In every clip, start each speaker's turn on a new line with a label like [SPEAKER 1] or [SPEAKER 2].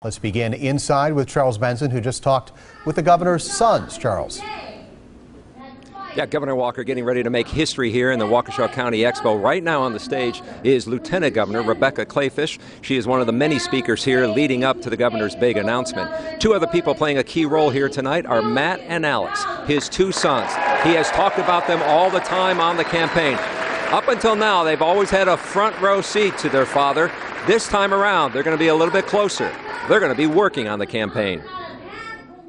[SPEAKER 1] Let's begin inside with Charles Benson, who just talked with the governor's sons. Charles.
[SPEAKER 2] Yeah, Governor Walker getting ready to make history here in the Waukesha County Expo. Right now on the stage is Lieutenant Governor Rebecca Clayfish. She is one of the many speakers here leading up to the governor's big announcement. Two other people playing a key role here tonight are Matt and Alex, his two sons. He has talked about them all the time on the campaign. Up until now, they've always had a front row seat to their father. This time around, they're going to be a little bit closer. They're going to be working on the campaign.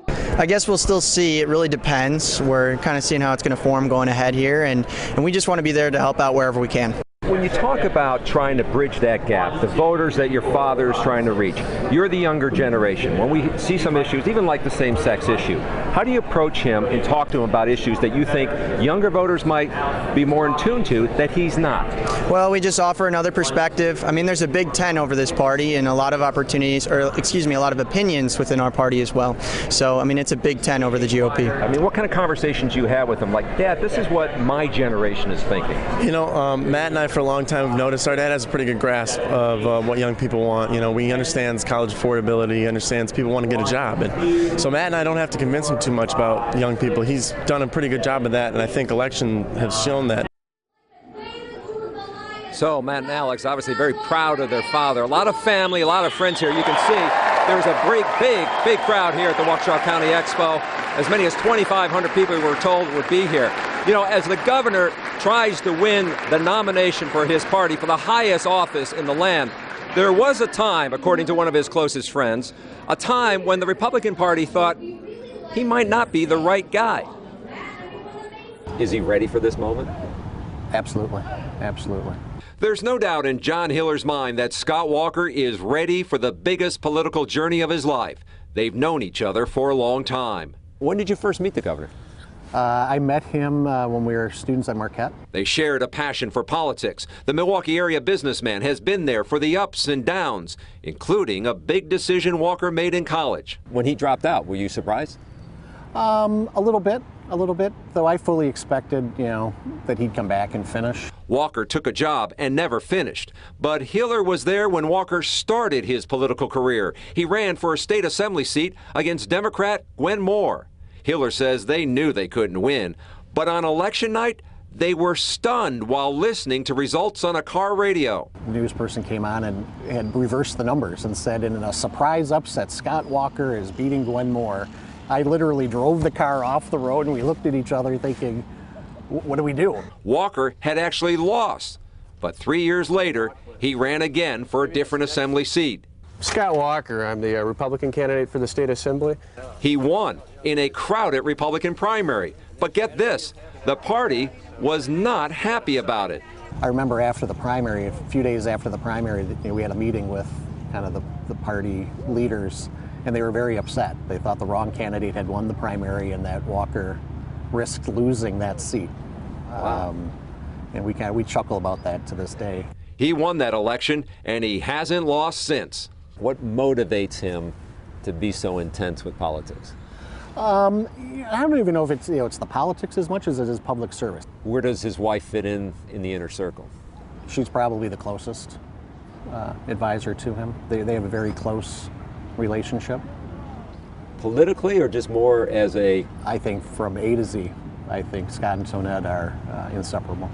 [SPEAKER 3] I guess we'll still see. It really depends. We're kind of seeing how it's going to form going ahead here, and we just want to be there to help out wherever we can.
[SPEAKER 2] When you talk about trying to bridge that gap, the voters that your father is trying to reach, you're the younger generation. When we see some issues, even like the same-sex issue, how do you approach him and talk to him about issues that you think younger voters might be more in tune to that he's not?
[SPEAKER 3] Well, we just offer another perspective. I mean, there's a big tent over this party and a lot of opportunities, or excuse me, a lot of opinions within our party as well. So, I mean, it's a big tent over the GOP.
[SPEAKER 2] I mean, what kind of conversations you have with him? Like, Dad, this is what my generation is thinking.
[SPEAKER 4] You know, Matt and I for a long time have noticed our dad has a pretty good grasp of what young people want. You know, he understands college affordability, he understands people want to get a job. And so Matt and I don't have to convince him too much about young people. He's done a pretty good job of that, and I think election has shown that.
[SPEAKER 2] So Matt and Alex obviously very proud of their father. A lot of family, a lot of friends here. You can see there's a big crowd here at the Waukesha County Expo. As many as 2,500 people we were told would be here. You know, as the governor tries to win the nomination for his party for the highest office in the land, there was a time, according to one of his closest friends, a time when the Republican Party thought he might not be the right guy. Is he ready for this moment?
[SPEAKER 1] Absolutely. Absolutely.
[SPEAKER 2] There's no doubt in John Hiller's mind that Scott Walker is ready for the biggest political journey of his life. They've known each other for a long time. When did you first meet the governor?
[SPEAKER 1] I met him when we were students at Marquette.
[SPEAKER 2] They shared a passion for politics. The Milwaukee area businessman has been there for the ups and downs, including a big decision Walker made in college. When he dropped out, were you surprised?
[SPEAKER 1] A little bit, though I fully expected, that he'd come back and finish.
[SPEAKER 2] Walker took a job and never finished, but Hiller was there when Walker started his political career. He ran for a state assembly seat against Democrat Gwen Moore. Hiller says they knew they couldn't win, but on election night, they were stunned while listening to results on a car radio.
[SPEAKER 1] The news person came on and had reversed the numbers and said, in a surprise upset, Scott Walker is beating Gwen Moore. I literally drove the car off the road and we looked at each other thinking, what do we do?
[SPEAKER 2] Walker had actually lost, but 3 years later, he ran again for a different assembly seat.
[SPEAKER 5] Scott Walker, I'm the Republican candidate for the state assembly.
[SPEAKER 2] He won in a crowded Republican primary, but get this, the party was not happy about it.
[SPEAKER 1] I remember after the primary, a few days after the primary, we had a meeting with kind of the party leaders, and they were very upset. They thought the wrong candidate had won the primary and that Walker risked losing that seat.
[SPEAKER 2] Wow.
[SPEAKER 1] And we chuckle about that to this day.
[SPEAKER 2] He won that election, and he hasn't lost since. What motivates him to be so intense with politics?
[SPEAKER 1] I don't even know if it's it's the politics as much as it is public service.
[SPEAKER 2] Where does his wife fit in the inner circle?
[SPEAKER 1] She's probably the closest advisor to him. They have a very close relationship.
[SPEAKER 2] Politically, or just more as a...
[SPEAKER 1] I think from A to Z, I think Scott and Tonette are inseparable.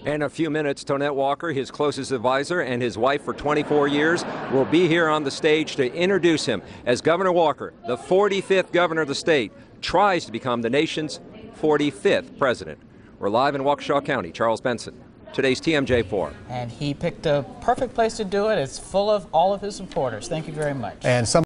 [SPEAKER 2] In a few minutes, Tonette Walker, his closest advisor, and his wife for 24 years, will be here on the stage to introduce him as Governor Walker, the 45th governor of the state, tries to become the nation's 45th president. We're live in Waukesha County. Charles Benson, today's TMJ4.
[SPEAKER 6] And he picked a perfect place to do it. It's full of all of his supporters. Thank you very much.
[SPEAKER 1] And some